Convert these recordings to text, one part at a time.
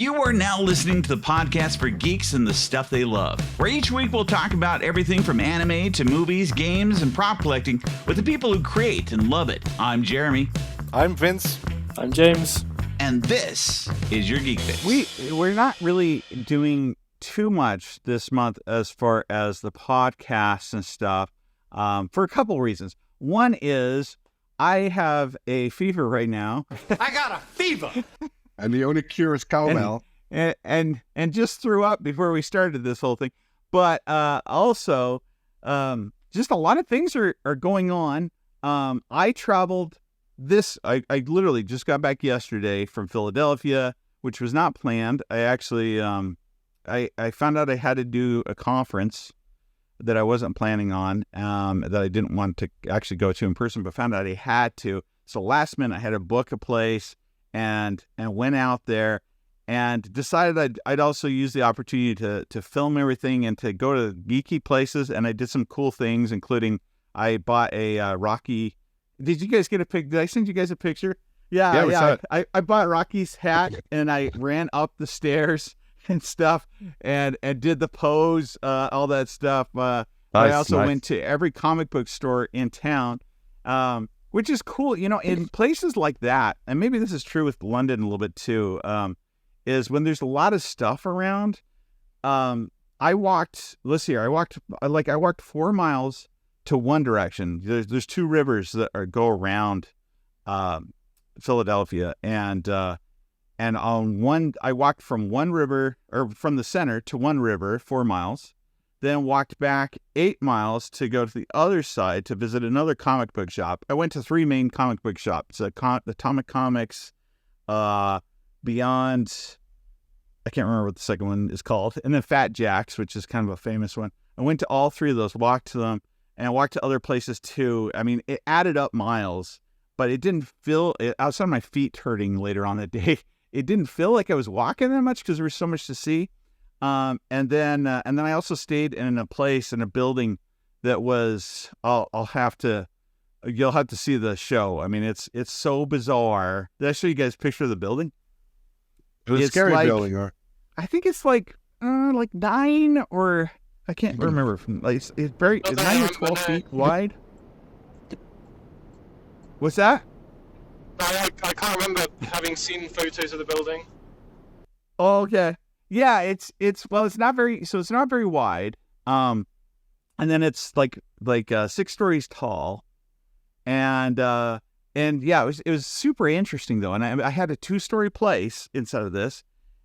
You are now listening to the podcast for geeks and the stuff they love, where each week we'll talk about everything from anime to movies, games, and prop collecting with the people who create and love it. I'm Jeremy. I'm Vince. I'm James. And this is your Geek Fix. We're not really doing too much this month as far as the podcasts and stuff for a couple reasons. One is I have a fever right now. I got a fever! And the only cure is cowbell. And just threw up before we started this whole thing. But also, just a lot of things are going on. I traveled I literally just got back yesterday from Philadelphia, which was not planned. I actually, I found out I had to do a conference that I wasn't planning on, that I didn't want to actually go to in person, but found out I had to. So last minute, I had to book a place. And went out there and decided I'd also use the opportunity to film everything and to go to geeky places. And I did some cool things, including I bought a Rocky. Did you guys get a pic? Did I send you guys a picture? Yeah. I bought Rocky's hat and I ran up the stairs and stuff and did the pose, all that stuff. I also went to every comic book store in town. Which is cool, in places like that, and maybe this is true with London a little bit too, is when there's a lot of stuff around. I walked 4 miles to one direction. There's two rivers that go around Philadelphia, and on one, I walked from one river, or from the center to one river, 4 miles. Then walked back 8 miles to go to the other side to visit another comic book shop. I went to three main comic book shops: Atomic Comics, Beyond. I can't remember what the second one is called, and then Fat Jack's, which is kind of a famous one. I went to all three of those, walked to them, and I walked to other places too. I mean, it added up miles, but it didn't feel. Outside of my feet hurting later on the day, it didn't feel like I was walking that much because there was so much to see. And then I also stayed in a building that was, you'll have to see the show. I mean, it's so bizarre. Did I show you guys a picture of the building? It was a scary building, or I think it's like 9 or I can't remember. It's 9 or 12 feet wide. What's that? I can't remember having seen photos of the building. Oh, okay. Yeah, it's not very wide. And then it's like 6 stories tall. And yeah, it was super interesting though. And I had a 2-story place inside of this.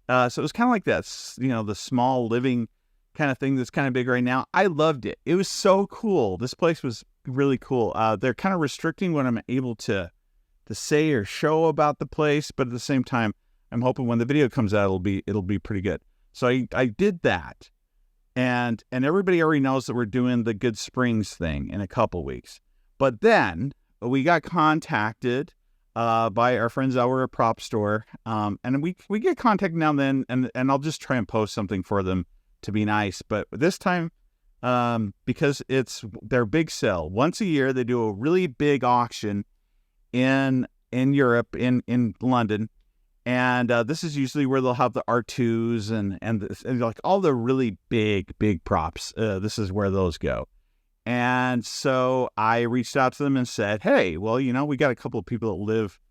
So it was kind of like that, the small living kind of thing that's kind of big right now. I loved it. It was so cool. This place was really cool. They're kind of restricting what I'm able to say or show about the place, but at the same time, I'm hoping when the video comes out, it'll be pretty good. So I did that, and everybody already knows that we're doing the Goodsprings thing in a couple weeks. But then we got contacted by our friends over at Propstore, and we get contacted now and then, and I'll just try and post something for them to be nice. But this time, because it's their big sale once a year, they do a really big auction in Europe, in London. And this is usually where they'll have the R2s and like all the really big props. This is where those go. And so I reached out to them and said, hey, well, we got a couple of people that live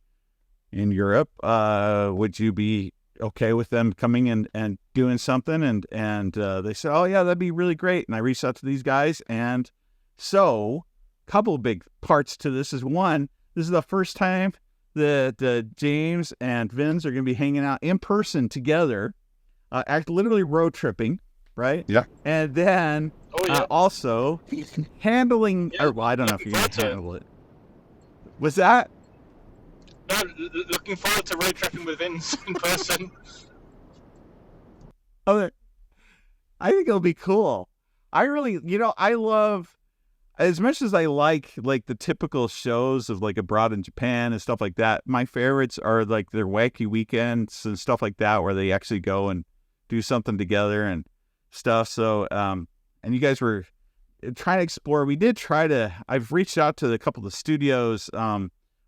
in Europe. Would you be okay with them coming and doing something? And they said, oh, yeah, that'd be really great. And I reached out to these guys. And so a couple of big parts to this is, one, this is the first time that James and Vinz are going to be hanging out in person together, literally road tripping, right? Yeah. And then also handling, I don't know if you're going to handle it. Was that? No, looking forward to road tripping with Vinz in person. Oh, I think it'll be cool. I really, I love, as much as I like the typical shows of like abroad in Japan and stuff like that, my favorites are like their wacky weekends and stuff like that, where they actually go and do something together and stuff. So, and you guys were trying to explore. I've reached out to a couple of the studios.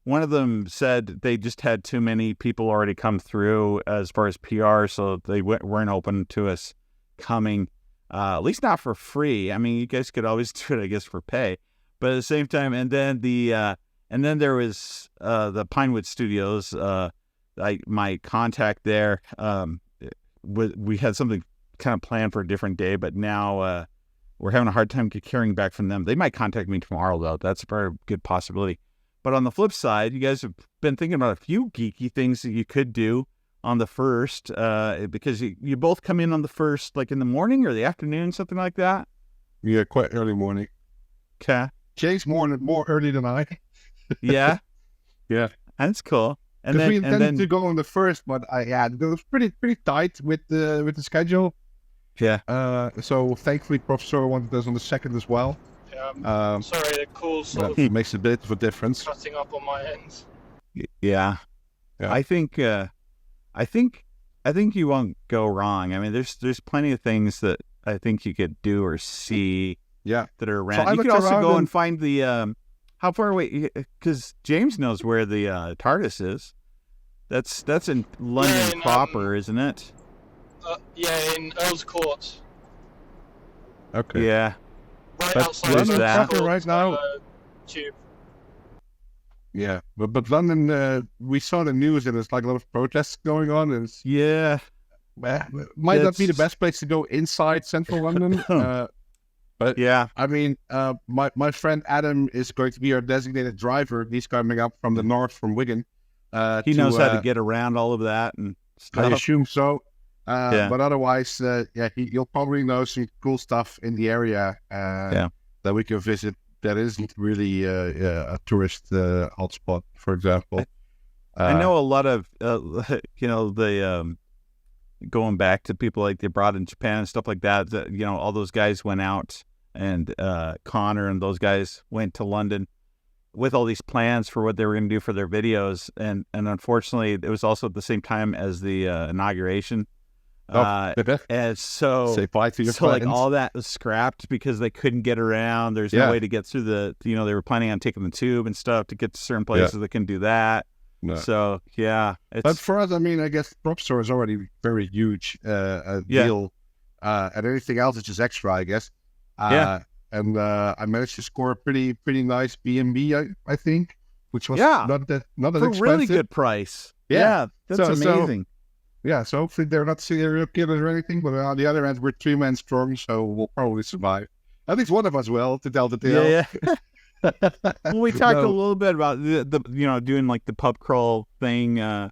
one of them said they just had too many people already come through as far as PR, so they weren't open to us coming, at least not for free. I mean, you guys could always do it, I guess, for pay, but at the same time, and then there was the Pinewood Studios. My contact there, we had something kind of planned for a different day, but now we're having a hard time hearing back from them. They might contact me tomorrow, though. That's a very good possibility. But on the flip side, you guys have been thinking about a few geeky things that you could do on the 1st, because you both come in on the 1st, like in the morning or the afternoon, something like that? Yeah, quite early morning. Okay. Jay's more early than I. Yeah? Yeah. That's cool. And we intended then to go on the 1st, but it was pretty tight with the schedule. Yeah. So thankfully, Propstore wanted us on the 2nd as well. Yeah, sorry, the call sort of makes a bit of a difference. cutting up on my end. Yeah. I think you won't go wrong. I mean, there's plenty of things that I think you could do or see. Yeah. That are around. So you could also go and find the how far away? Because James knows where the TARDIS is. That's in London proper, isn't it? Yeah, in Earl's Court. Okay. Yeah. Right But outside London Earl's proper Court, right now. Tube. Yeah, but London, we saw the news and there's like a lot of protests going on. And Yeah. Might not be the best place to go inside central London. But yeah, I mean, my friend Adam is going to be our designated driver. He's coming up from the north, from Wigan. He knows how to get around all of that and stuff. I assume so. But otherwise, you'll probably know some cool stuff in the area that we can visit. That isn't really a tourist hotspot, for example. I know a lot of, going back to people like they brought in Japan and stuff like that, all those guys went out and Connor and those guys went to London with all these plans for what they were going to do for their videos. And unfortunately, it was also at the same time as the inauguration. And so, say bye to your so like all that was scrapped because they couldn't get around. There's no way to get through they were planning on taking the tube and stuff to get to certain places that can do that. No. So but for us, I mean, I guess Propstore is already very huge deal, and anything else is just extra, I guess. And I managed to score a pretty nice B&B, I think, which was not that expensive. For a really good price. Yeah, that's amazing. So hopefully they're not serial killers or anything, but on the other hand, we're 3 men strong, so we'll probably survive. At least one of us will, to tell the tale. Yeah. Well, we talked a little bit about the doing like the pub crawl thing. The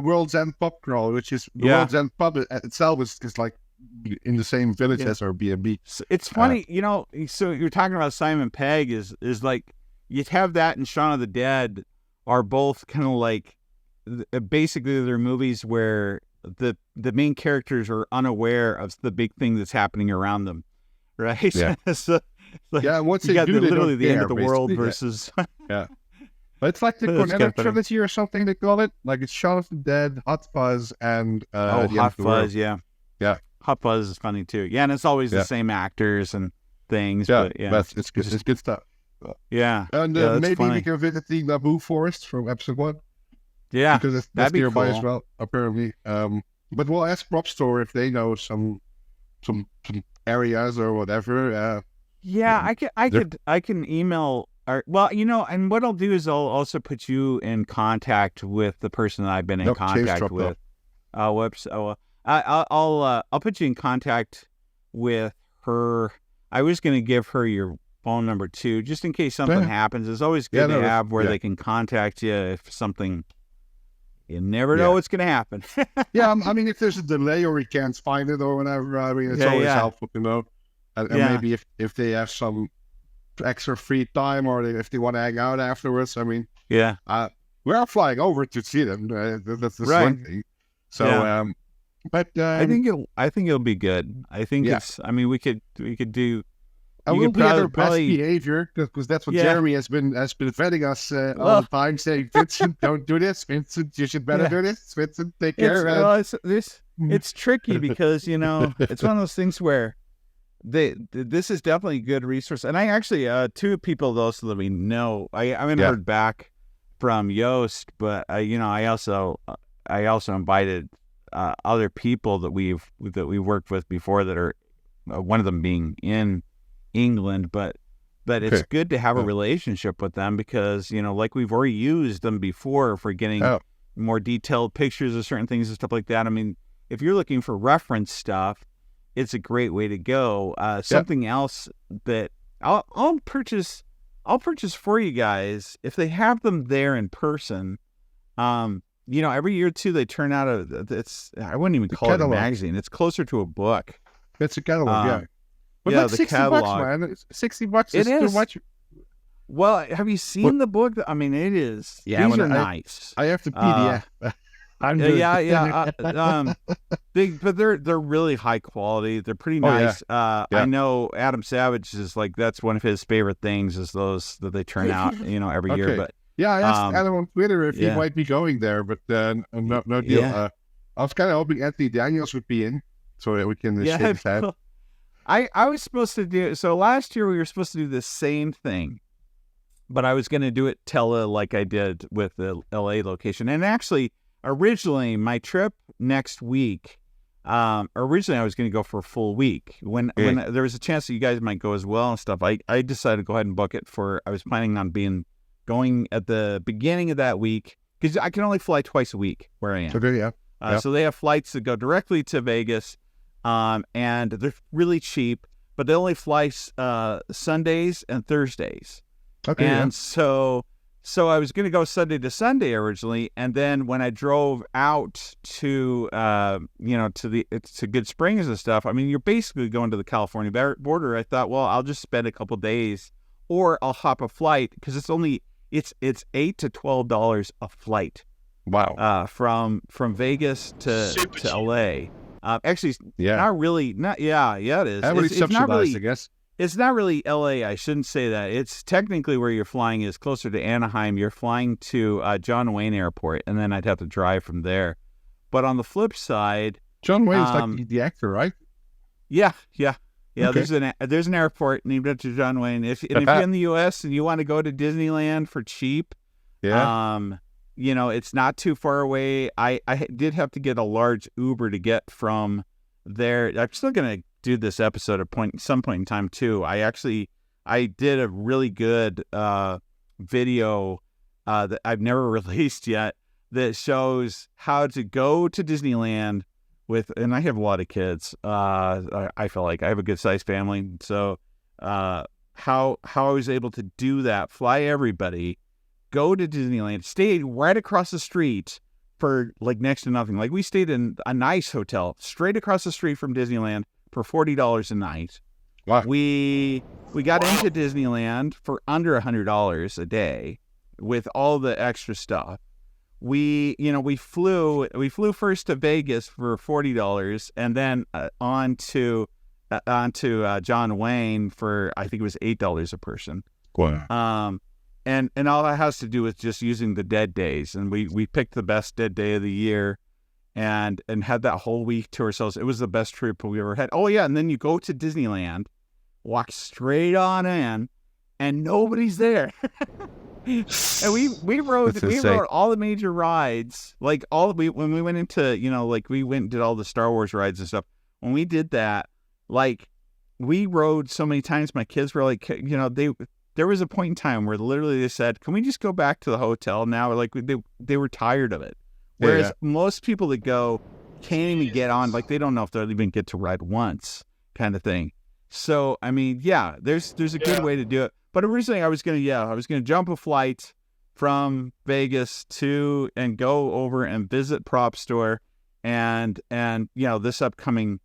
World's End pub crawl, which is the World's End pub itself is like in the same village as our B&B. It's funny, so you're talking about Simon Pegg is like you'd have that and Shaun of the Dead are both kind of like basically they're movies where the main characters are unaware of the big thing that's happening around them, right? Yeah. So, once you they got do, literally the end of the basically. world versus But it's like the Cornetto trilogy or something they call it. Like it's Shaun of the Dead, Hot Fuzz, and Hot Fuzz. Yeah. Hot Fuzz is funny too. Yeah, and it's always the same actors and things. Yeah, but it's good stuff. And maybe funny. we can visit the Naboo Forest from episode 1. Yeah, because that's that'd be nearby cool. as well, apparently. But we'll ask Propstore if they know some areas or whatever. I can email. And what I'll do is I'll also put you in contact with the person that I've been in contact with. Whoops. I'll put you in contact with her. I was going to give her your phone number too, just in case something happens. It's always good to have where they can contact you if something. You never know what's going to happen. I mean, if there's a delay or we can't find it or whatever, I mean, it's always helpful to know. And maybe if they have some extra free time or if they want to hang out afterwards, I mean, we are flying over to see them. That's the one thing. So, but I think it'll be good. I think it's. I mean, we could do. I will be at our best behavior because that's what Jeremy has been vetting us all the time, saying, Vincent, don't do this. Vincent, you should better do this. Vincent, take care. It's tricky because it's one of those things where this is definitely a good resource. And I actually, two people those that we know, I haven't heard back from Yost, but I also invited other people that we worked with before that are one of them being in England, but it's good to have a relationship with them because like we've already used them before for getting more detailed pictures of certain things and stuff like that. I mean, if you're looking for reference stuff, it's a great way to go. Something else that I'll purchase for you guys if they have them there in person. Every year too they turn out I wouldn't even call it a magazine. It's closer to a book. It's a catalog, But like $60, man. $60 is too much. Well, have you seen the book? I mean, it is. Yeah, these are nice. I have the PDF. But they're really high quality. They're pretty nice. I know Adam Savage is like that's one of his favorite things is those that they turn out every year. But I asked Adam on Twitter if he might be going there, but no deal. I was kind of hoping Anthony Daniels would be in so that we can shake his head. I was supposed to do so last year. We were supposed to do the same thing, but I was going to do it like I did with the LA location. And actually, originally my trip next week. Originally I was going to go for a full week. When there was a chance that you guys might go as well and stuff, I decided to go ahead and book it for. I was planning on going at the beginning of that week because I can only fly twice a week where I am. Okay, So they have flights that go directly to Vegas. And they're really cheap, but they only fly Sundays and Thursdays. Okay. And so I was going to go Sunday to Sunday originally, and then when I drove out to to Goodsprings and stuff, I mean, you're basically going to the California border. I thought, well, I'll just spend a couple days, or I'll hop a flight because it's $8 to $12 a flight. Wow. From Vegas to LA. Actually, not really. It is. It's not really, I guess. It's not really LA. I shouldn't say that. It's technically where you're flying is closer to Anaheim. You're flying to John Wayne Airport, and then I'd have to drive from there. But on the flip side, John Wayne is like the actor, right? Yeah. Okay. There's an airport named after John Wayne. If you're in the U.S. and you want to go to Disneyland for cheap, it's not too far away. I did have to get a large Uber to get from there. I'm still going to do this episode at some point in time too. I did a really good video that I've never released yet that shows how to go to Disneyland and I have a lot of kids. I feel like I have a good sized family. So how I was able to do that, fly everybody, go to Disneyland, stay right across the street for like next to nothing. Like we stayed in a nice hotel straight across the street from Disneyland for $40 a night. Wow. We got into Disneyland for under $100 a day with all the extra stuff. We flew first to Vegas for $40 and then on to John Wayne for I think it was $8 a person. Wow. And all that has to do with just using the dead days. And we picked the best dead day of the year and had that whole week to ourselves. It was the best trip we ever had. Oh, yeah. And then you go to Disneyland, walk straight on in, and nobody's there. And we rode all the major rides. Like when we went into, we went and did all the Star Wars rides and stuff. When we did that, like we rode so many times, my kids were like, there was a point in time where literally they said, can we just go back to the hotel now? Like they were tired of it. Whereas most people that go can't even get on, like they don't know if they'll even get to ride once kind of thing. So, I mean, there's a good way to do it. But originally I was going to jump a flight from Vegas and go over and visit Propstore and this upcoming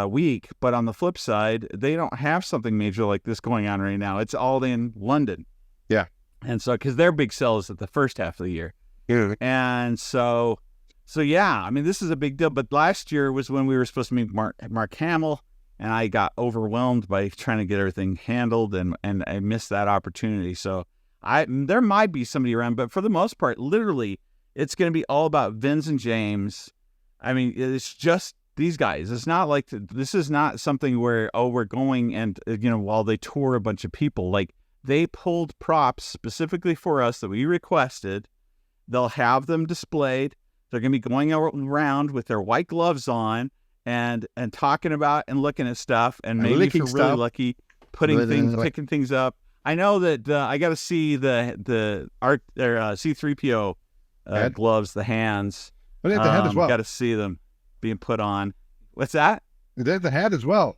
week. But on the flip side, they don't have something major like this going on right now. It's all in London. Yeah. And so, because their big sell is at the first half of the year. Yeah. And so I mean, this is a big deal. But last year was when we were supposed to meet Mark Hamill, and I got overwhelmed by trying to get everything handled, and I missed that opportunity. So there might be somebody around, but for the most part, literally, it's going to be all about Vinz and James. I mean, it's just these guys. It's not like this is not something where we're going and while they tour a bunch of people, like they pulled props specifically for us that we requested. They'll have them displayed. They're going to be going around with their white gloves on and talking about and looking at stuff, and maybe if you're really lucky, picking things up. I know that I got to see the C-3PO gloves, the hands. But they have the head as well. Got to see them being put on. What's that? They have the head as well.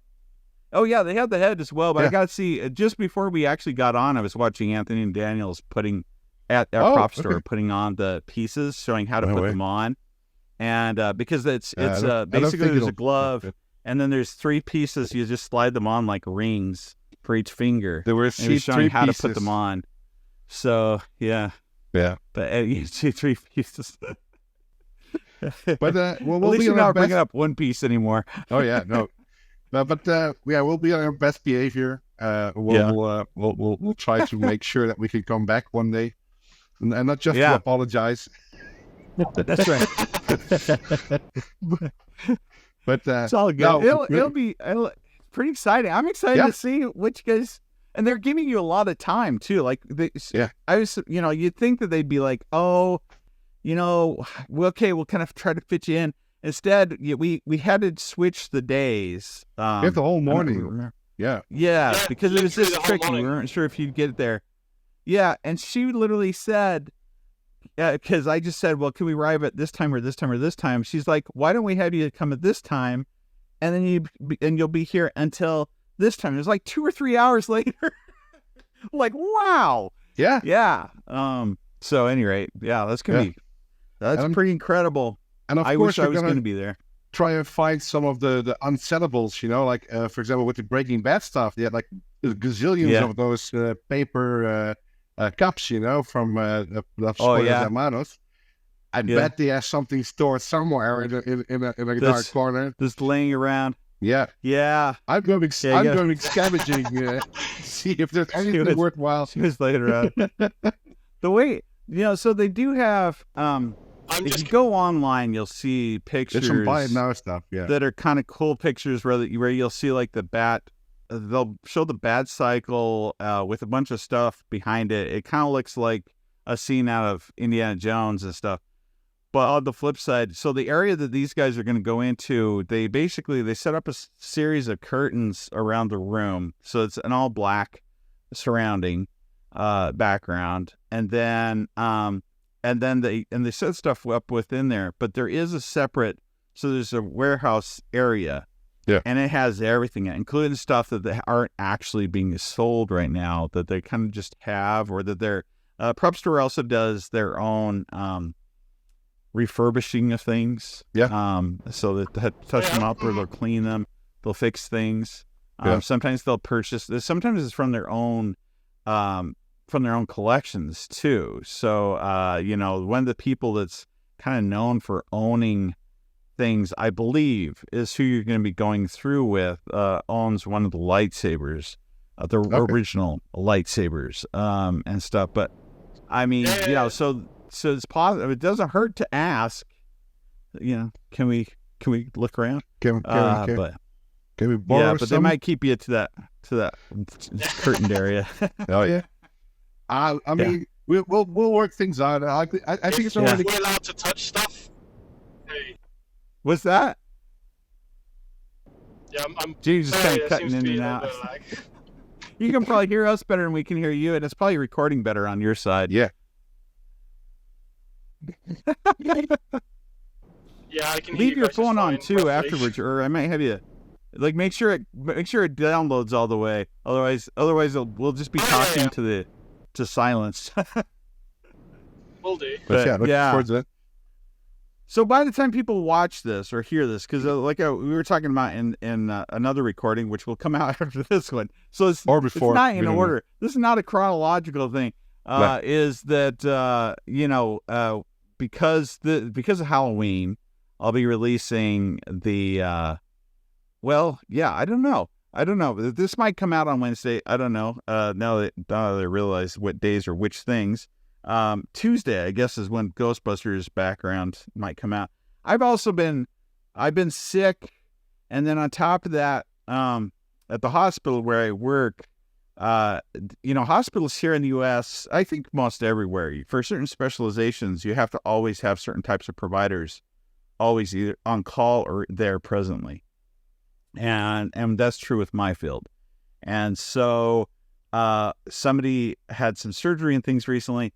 Oh yeah, they have the head as well. But I got to see. Just before we actually got on, I was watching Anthony and Daniels putting at our Propstore, putting on the pieces, showing how to put them on, and because it's basically there's a glove, and then there's 3 pieces. You just slide them on like rings for each finger. There were showing how to put them on. So yeah. But you see 3 pieces. But at least you're not bringing up one piece anymore. Oh yeah, no. But we'll be on our best behavior. We'll try to make sure that we can come back one day, and not just to apologize. That's right. But it's all good. No, it'll be pretty exciting. I'm excited to see which guys, and they're giving you a lot of time too. Like I was, you'd think that they'd be like, we'll kind of try to fit you in. Instead, we had to switch the days. We have the whole morning. Yeah, because it was just tricky. We weren't sure if you'd get there. Yeah, and she literally said, because I just said, well, can we arrive at this time or this time or this time? She's like, why don't we have you come at this time, and then you'll be here until this time. It was like 2 or 3 hours later. Like, wow. Yeah. So, at any rate, that's gonna be pretty incredible. And I wish I was going to be there. Try and find some of the unsettables, like for example with the Breaking Bad stuff, they had like gazillions of those paper cups, from Los Hermanos. I bet they have something stored somewhere in a dark corner, just laying around. Yeah. I'm going scavenging, see if there's anything worthwhile. She was laying around. The way so they do have. If you go online, you'll see pictures. There's some buy it now stuff, that are kind of cool pictures where you'll see like the bat. They'll show the bat cycle with a bunch of stuff behind it. It kind of looks like a scene out of Indiana Jones and stuff. But on the flip side, so the area that these guys are going to go into, they set up a series of curtains around the room, so it's an all black surrounding background, and then they set stuff up within there, but there is a separate, so there's a warehouse area, and it has everything, including stuff that they aren't actually being sold right now, that they kind of just have, or that their Propstore also does their own refurbishing of things, so that they touch them up or they'll clean them, they'll fix things. Sometimes they'll purchase. Sometimes it's from their own collections too. So, one of the people that's kind of known for owning things, I believe, is who you're going to be going through with, owns one of the lightsabers, the original lightsabers, and stuff. But I mean, so it's positive. It doesn't hurt to ask, can we look around? Can we borrow but they might keep you to that curtained area. Oh yeah. I mean, we'll work things out. I think it's already. We're allowed to touch stuff. Hey. What's that? Yeah, I'm Jesus, kind of cutting in and out. You can probably hear us better than we can hear you, and it's probably recording better on your side. Yeah. Yeah, I can. Leave your phone on too afterwards, or I might have you. Like make sure it downloads all the way. Otherwise we'll just be talking to silence. Will do. But looking forward to it. So by the time people watch this or hear this, because we were talking about in another recording, which will come out after this one. So it's not in order. This is not a chronological thing. Is that because of Halloween, I'll be releasing the. I don't know. This might come out on Wednesday. I don't know. Now that I realize what days are which things. Tuesday, I guess, is when Ghostbusters background might come out. I've also been I've been sick, and then on top of that, at the hospital where I work, hospitals here in the U.S., I think most everywhere, for certain specializations, you have to always have certain types of providers always either on call or there presently. And that's true with my field. And so somebody had some surgery and things recently.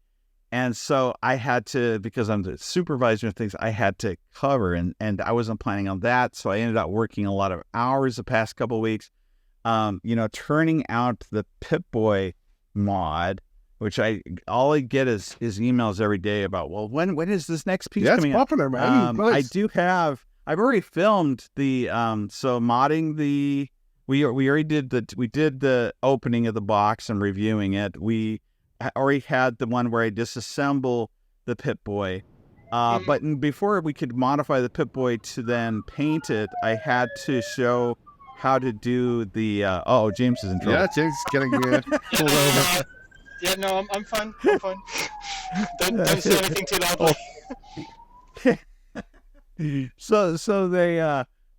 And so I had to, because I'm the supervisor of things, I had to cover, and I wasn't planning on that. So I ended up working a lot of hours the past couple of weeks, turning out the Pip-Boy mod, which all I get is emails every day about, well, when is this next piece coming out? It's popular, man. Nice. I've already filmed the, modding the, we already did the opening of the box and reviewing it. We already had the one where I disassemble the Pip-Boy. But before we could modify the Pip-Boy to then paint it, I had to show how to do the, James is in trouble. Yeah, James is getting pulled over. Yeah, no, I'm fine. I'm fine. Don't say anything too loudly. So they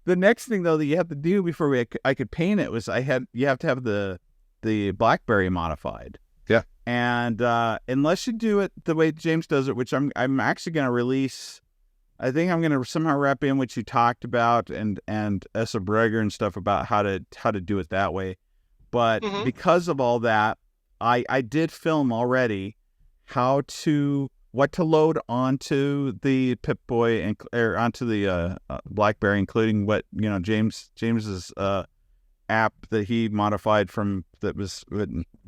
the next thing though that you have to do before I could paint it was you have to have the BlackBerry modified. Yeah. And unless you do it the way James does it, which I'm actually going to release, I think I'm going to somehow wrap in what you talked about and Essa Breger and stuff about how to do it that way. But because of all that, I did film already what to load onto the Pip-Boy or onto the BlackBerry, including what James's app that he modified that was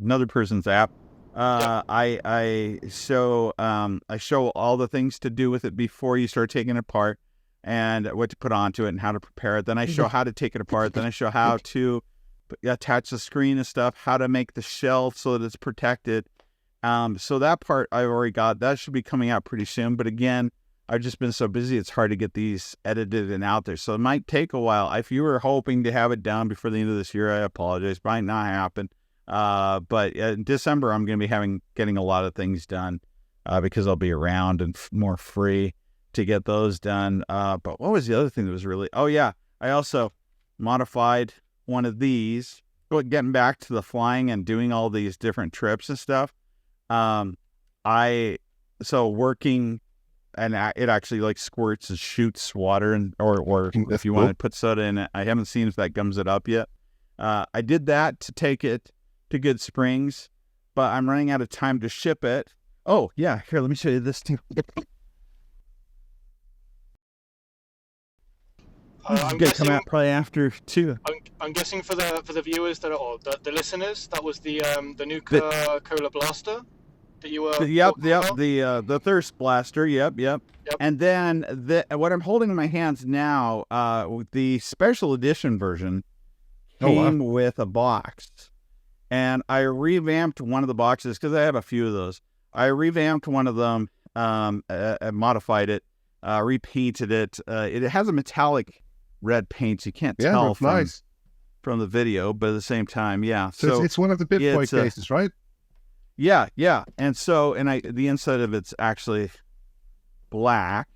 another person's app. I show all the things to do with it before you start taking it apart, and what to put onto it and how to prepare it. Then I show how to take it apart. Then I show how to attach the screen and stuff, how to make the shell so that it's protected. So that part I've already got. That should be coming out pretty soon. But again, I've just been so busy, it's hard to get these edited and out there. So it might take a while. If you were hoping to have it done before the end of this year, I apologize. It might not happen. But in December, I'm going to be getting a lot of things done because I'll be around and more free to get those done. But what was the other thing that was really... Oh, yeah. I also modified one of these, getting back to the flying and doing all these different trips and stuff. Working, and it actually like squirts and shoots water, or if you want to put soda in it. I haven't seen if that gums it up yet. I did that to take it to Goodsprings, but I'm running out of time to ship it. Oh yeah, here, let me show you this too. I'm gonna come out probably after too. I'm guessing for the viewers or the listeners, that was the Nuka-Cola Blaster that you were. The Thirst Blaster. Yep. And then what I'm holding in my hands now, the special edition version came with a box, and I revamped one of the boxes because I have a few of those. I revamped one of them, modified it, repainted it. It has a metallic red paint. You can't tell from the video, but at the same time, yeah. So it's one of the Pip-Boy cases, right? Yeah. And the inside of it's actually black.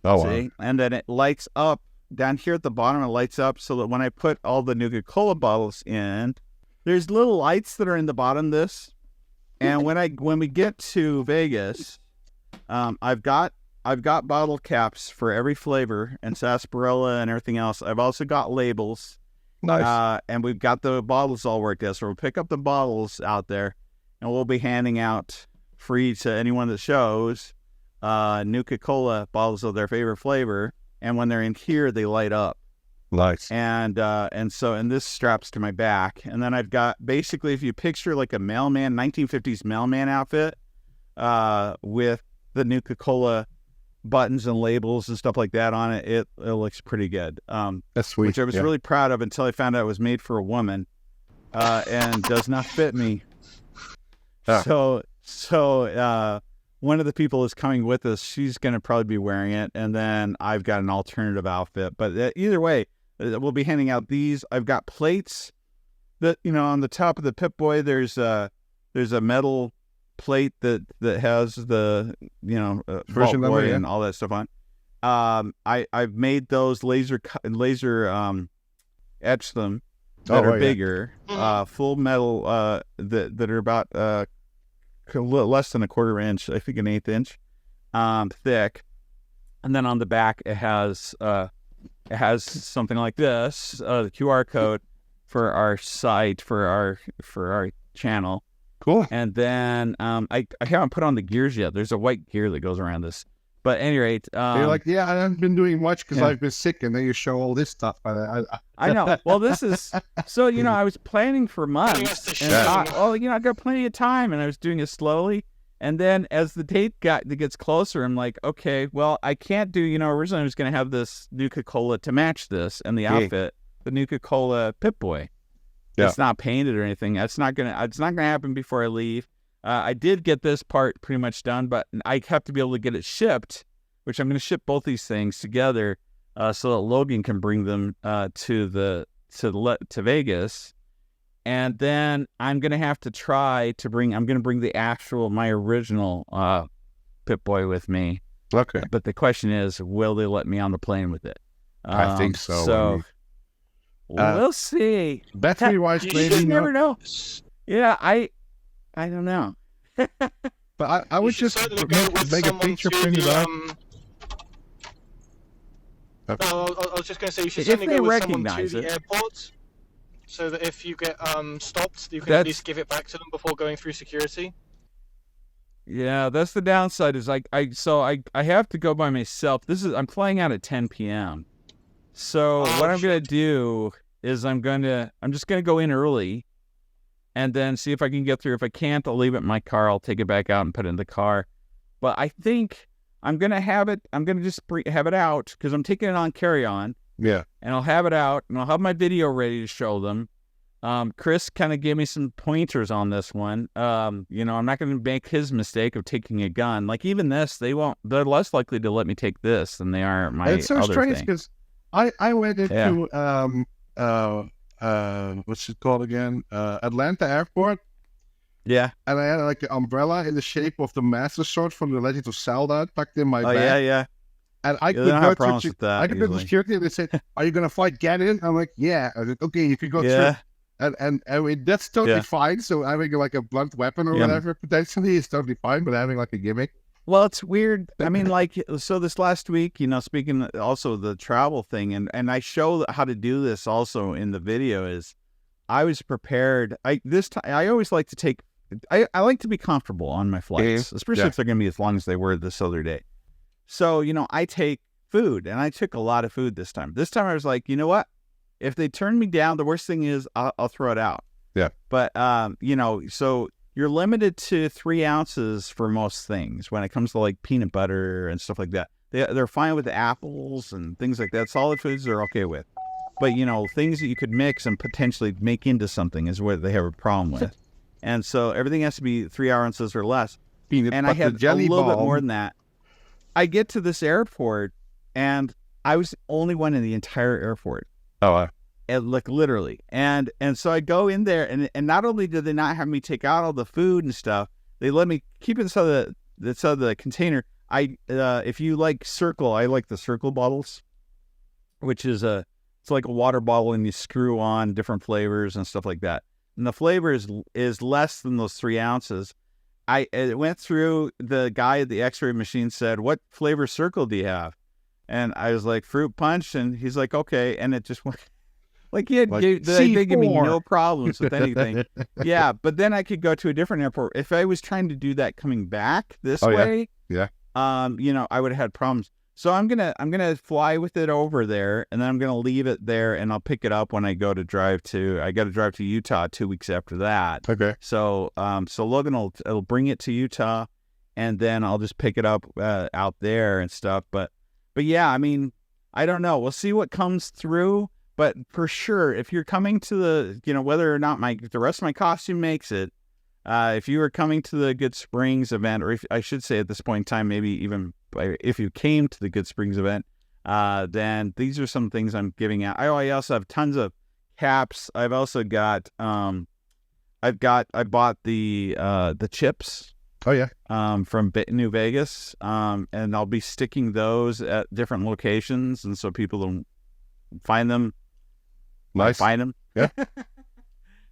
Oh, see? Wow. And then it lights up down here at the bottom. It lights up so that when I put all the Nuka-Cola bottles in, there's little lights that are in the bottom of this. And when we get to Vegas, I've got bottle caps for every flavor and sarsaparilla and everything else. I've also got labels. Nice. And we've got the bottles all worked out. So we'll pick up the bottles out there, and we'll be handing out free to anyone that shows Nuka-Cola bottles of their favorite flavor. And when they're in here, they light up. Nice. And this straps to my back. And then I've got, basically, if you picture like a mailman, 1950s mailman outfit with the Nuka-Cola buttons and labels and stuff like that on it, it looks pretty good. That's sweet. Which I was really proud of until I found out it was made for a woman and does not fit me. So one of the people is coming with us. She's going to probably be wearing it, and then I've got an alternative outfit. But either way, we'll be handing out these. I've got plates that, on the top of the Pip-Boy, there's a metal plate that has the version number and all that stuff on. I've made those laser etched them that are bigger, full metal that are about less than a 1/4 inch, I think an 1/8 inch thick, and then on the back it has something like this, the QR code for our site, for our channel. Cool. And then I haven't put on the gears yet. There's a white gear that goes around this. But at any rate, you're like, yeah, I haven't been doing much because I've been sick, and then you show all this stuff. I know. Well, this is so, I was planning for months, and thought, I got plenty of time, and I was doing it slowly. And then as the date gets closer, I'm like, okay, well, I can't do. Originally I was going to have this Nuka-Cola to match this and the outfit, the Nuka-Cola Pip-Boy. Yeah. It's not painted or anything. It's not gonna happen before I leave. I did get this part pretty much done, but I have to be able to get it shipped, which I'm going to ship both these things together so that Logan can bring them to Vegas, and then I'm going to have to try to bring. I'm going to bring my original Pip-Boy with me. Okay. But the question is, will they let me on the plane with it? I think so. So we'll see. Battery-wise, you just never know. Yeah, I don't know. But I would just make a picture, print it out. No, I was just going to say you should certainly go with someone to the airport, so that if you get stopped, you can at least give it back to them before going through security. Yeah, that's the downside. Is I have to go by myself. I'm flying out at 10 p.m. So what I'm gonna do is I'm just gonna go in early, and then see if I can get through. If I can't, I'll leave it in my car. I'll take it back out and put it in the car. But I think I'm gonna have it. I'm gonna just have it out because I'm taking it on carry-on. Yeah. And I'll have it out, and I'll have my video ready to show them. Chris kind of gave me some pointers on this one. I'm not going to make his mistake of taking a gun. Like even this, they're less likely to let me take this than they are my other thing. It's so strange because I went into what's it called again? Atlanta Airport. Yeah. And I had like an umbrella in the shape of the Master Sword from the Legend of Zelda tucked in my bag. Oh yeah. And I could go to security, and they said, "Are you gonna fight? Get in." I'm like, "Yeah." I said, "Okay, you can go through." And I mean, that's totally fine. So having like a blunt weapon or whatever potentially is totally fine, but having like a gimmick. Well, it's weird. I mean, like, so this last week, speaking also of the travel thing, and I show how to do this also in the video. Is I was prepared. I always like to take. I like to be comfortable on my flights, especially if they're going to be as long as they were this other day. So, I take food, and I took a lot of food this time. This time I was like, you know what? If they turn me down, the worst thing is I'll throw it out. Yeah. But, so you're limited to 3 ounces for most things when it comes to like peanut butter and stuff like that. They're fine with apples and things like that. Solid foods they're okay with. But, things that you could mix and potentially make into something is what they have a problem with. And so everything has to be 3 ounces or less. And I had a little bit more than that. I get to this airport, and I was the only one in the entire airport. Oh, and like literally. And so I go in there, and not only did they not have me take out all the food and stuff, they let me keep it inside the container. If you like Circle, I like the Circle bottles, which is it's like a water bottle, and you screw on different flavors and stuff like that. And the flavor is less than those 3 ounces. It went through, the guy at the x-ray machine said, "What flavor Circle do you have?" And I was like, "Fruit punch." And he's like, "Okay." And it just went like, they give me no problems with anything. Yeah. But then I could go to a different airport. If I was trying to do that coming back this way, I would have had problems. So I'm going to fly with it over there, and then I'm going to leave it there, and I'll pick it up when I got to drive to Utah 2 weeks after that. Okay. So Logan will bring it to Utah, and then I'll just pick it up out there and stuff. But yeah, I mean, I don't know. We'll see what comes through, but for sure, if you're coming to the, whether or not the rest of my costume makes it, if you were coming to the Goodsprings event, or if I should say at this point in time, maybe even if you came to the Goodsprings event, then these are some things I'm giving out. I also have tons of caps. I've also got, I bought the chips Oh yeah. From New Vegas. And I'll be sticking those at different locations, and so people will find them. Nice. Find them. Yeah.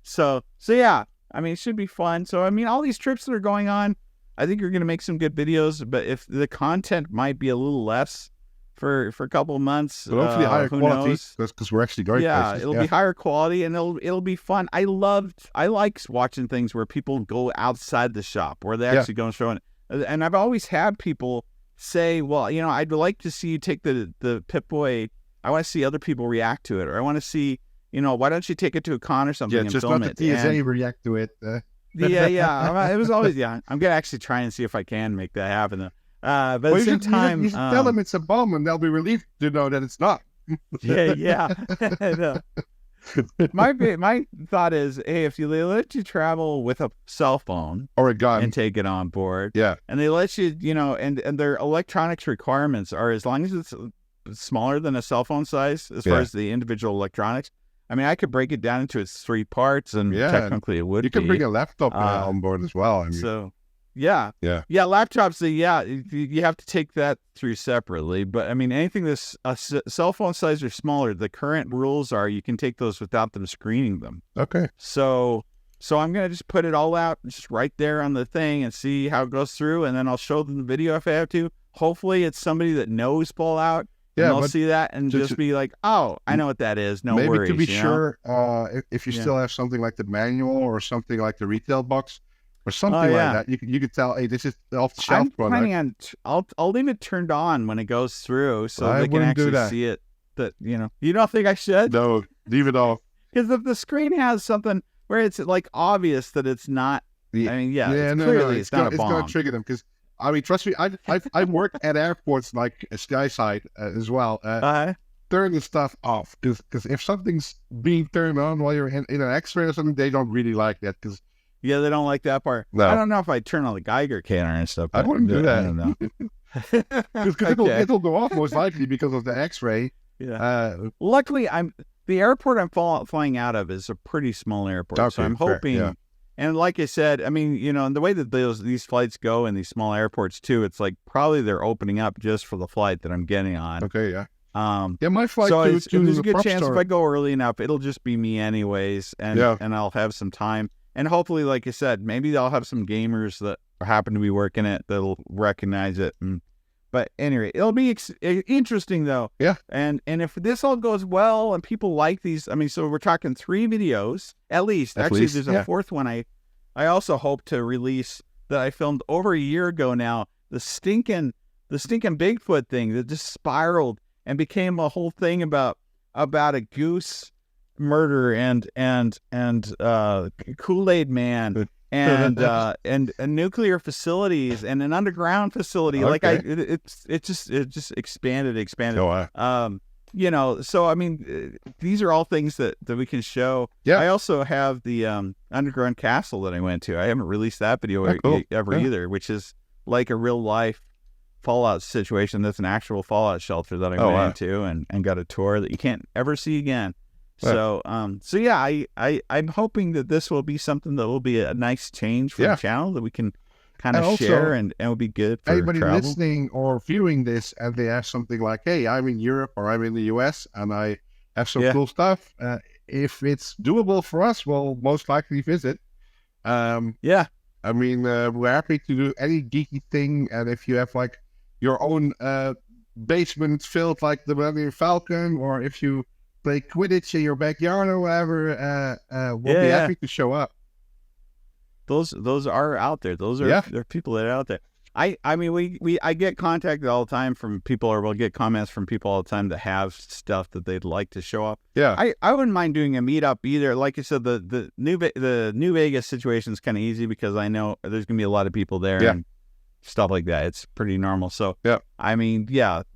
So yeah. I mean, it should be fun. So I mean, all these trips that are going on, I think you're going to make some good videos. But if the content might be a little less for a couple of months, but hopefully higher quality, because we're actually going places. It'll be higher quality, and it'll be fun. I like watching things where people go outside the shop, where they actually go and show it. And I've always had people say, well, you know, I'd like to see you take the Pip-Boy. I want to see other people react to it, or I want to see, you know, why don't you take it to a con or something and film it? Yeah, just let the TSA react to it. Yeah. It was always, I'm going to actually try and see if I can make that happen, though. But at the same time, you should tell them it's a bomb, and they'll be relieved to know that it's not. Yeah. My thought is, hey, if they let you travel with a cell phone or a gun and take it on board, and they let you, you know, and their electronics requirements are as long as it's smaller than a cell phone size as far as the individual electronics. I mean, I could break it down into its 3 parts, and technically it would. You can bring a laptop on board as well. I mean, so. Yeah. Laptops. You have to take that through separately. But I mean, anything that's a cell phone size or smaller, the current rules are you can take those without them screening them. Okay. So I'm gonna just put it all out just right there on the thing and see how it goes through, and then I'll show them the video if I have to. Hopefully, it's somebody that knows Fallout. Yeah, and they'll see that and just be like, "Oh, I know what that is. No maybe worries." Maybe to be sure, if you still have something like the manual or something like the retail box. Or something like that. You could tell, hey, this is off the shelf product. I'm planning on, I'll leave it turned on when it goes through, so they can actually see it. That you don't think I should? No, leave it off. Because if the screen has something where it's like obvious that it's not, I mean, clearly it's not a bomb. It's going to trigger them. Because I mean, trust me, I work at airports like Skyside as well. Turn the stuff off, because if something's being turned on while you're in an X-ray or something, they don't really like that. Because yeah, they don't like that part. No. I don't know if I turn on the Geiger counter and stuff. I wouldn't do that. I don't know. Because it'll go off most likely because of the X-ray. Yeah. Luckily, the airport I'm flying out of is a pretty small airport, so I'm hoping. And like I said, I mean, you know, and the way that these flights go in these small airports too, it's like probably they're opening up just for the flight that I'm getting on. Okay. Yeah. My flight. So there's a good chance if I go early enough, it'll just be me anyways, and I'll have some time. And hopefully, like I said, maybe I'll have some gamers that happen to be working it that'll recognize it. But anyway, it'll be interesting, though. Yeah. And if this all goes well and people like these, I mean, so we're talking 3 videos, at least. Actually, there's a 4th one I also hope to release that I filmed over a year ago now. The stinking Bigfoot thing that just spiraled and became a whole thing about a goose murder and Kool-Aid Man and nuclear facilities and an underground facility. Okay. Like it just expanded. Oh, wow. You know, so I mean, these are all things that we can show. Yeah. I also have the underground castle that I went to. I haven't released that video ever either, which is like a real life Fallout situation. That's an actual Fallout shelter that I went into and got a tour that you can't ever see again. So, I'm hoping that this will be something that will be a nice change for the channel that we can kind of share and will be good for anybody travel. Listening or viewing this and they have something like, hey, I'm in Europe or I'm in the US and I have some cool stuff. If it's doable for us, we'll most likely visit. I mean, we're happy to do any geeky thing. And if you have like your own basement filled like the Millennium Falcon, or if you play Quidditch in your backyard or whatever, we'll be happy to show up. Those are out there. Those are there are people that are out there. I mean, I get contacted all the time from people, or we'll get comments from people all the time that have stuff that they'd like to show up. Yeah, I wouldn't mind doing a meetup either. Like I said, the New Vegas situation is kind of easy because I know there's gonna be a lot of people there and stuff like that. It's pretty normal. So I mean,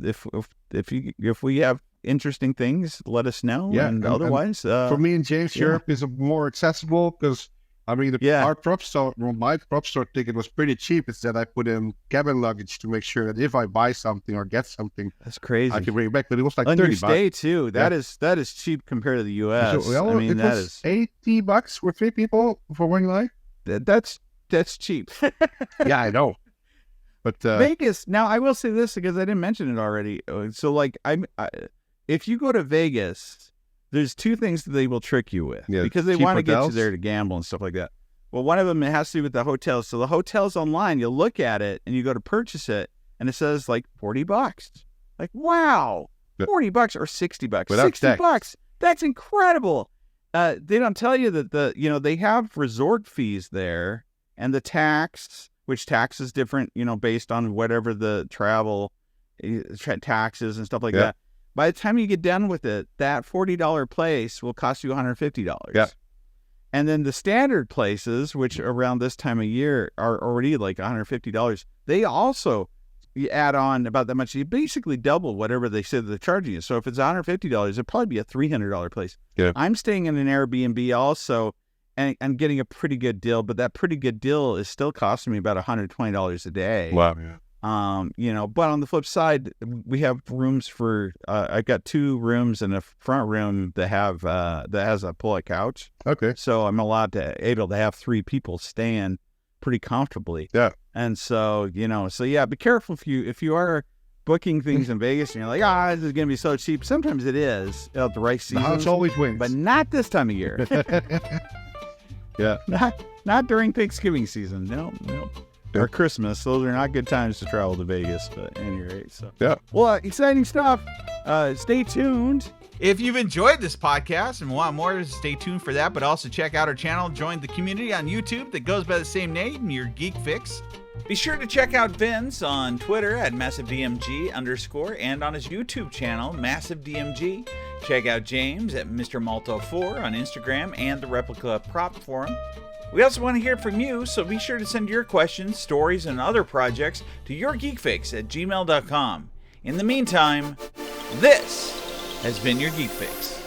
if we have interesting things, let us know. And otherwise, for me and James, Europe is more accessible because I mean, our Propstore, my Propstore ticket was pretty cheap. It's that I put in cabin luggage to make sure that if I buy something or get something, that's crazy, I can bring it back. But it was like $30. Stay too. That is cheap compared to the U.S. So, I mean, that is $80 for 3 people for one night. That's That's cheap. Yeah, I know. But Vegas. Now, I will say this because I didn't mention it already. So, like, if you go to Vegas, there's two things that they will trick you with because they want to get you there to gamble and stuff like that. Well, one of them it has to do with the hotels. So the hotels online, you look at it and you go to purchase it, and it says like $40. Like, wow, $40 or $60. Without $60. That's incredible. They don't tell you that they have resort fees there and the tax, which tax is different, based on whatever the travel taxes and stuff like that. By the time you get done with it, that $40 place will cost you $150. Yeah. And then the standard places, which around this time of year are already like $150, they also add on about that much. You basically double whatever they said they're charging you. So if it's $150, it'd probably be a $300 place. Yeah. I'm staying in an Airbnb also and getting a pretty good deal, but that pretty good deal is still costing me about $120 a day. Wow. Yeah. But on the flip side, we have rooms for, I got 2 rooms in a front room that has a pull-out couch. Okay. So I'm able to have 3 people staying pretty comfortably. Yeah. And so, be careful if you are booking things in Vegas and you're like, this is going to be so cheap. Sometimes it is at the right season. The house always wins. But not this time of year. Yeah. Not during Thanksgiving season. No. Or Christmas. Those are not good times to travel to Vegas, but at any rate. So yeah. Well, exciting stuff. Stay tuned. If you've enjoyed this podcast and want more, stay tuned for that, but also check out our channel, join the community on YouTube that goes by the same name, your Geek Fix. Be sure to check out Vinz on Twitter at massivedmg_ and on his YouTube channel, massivedmg. Check out James at Mr. Malto4 on Instagram and the Replica Prop Forum. We also want to hear from you, so be sure to send your questions, stories, and other projects to yourgeekfix@gmail.com. In the meantime, this has been your Geek Fix.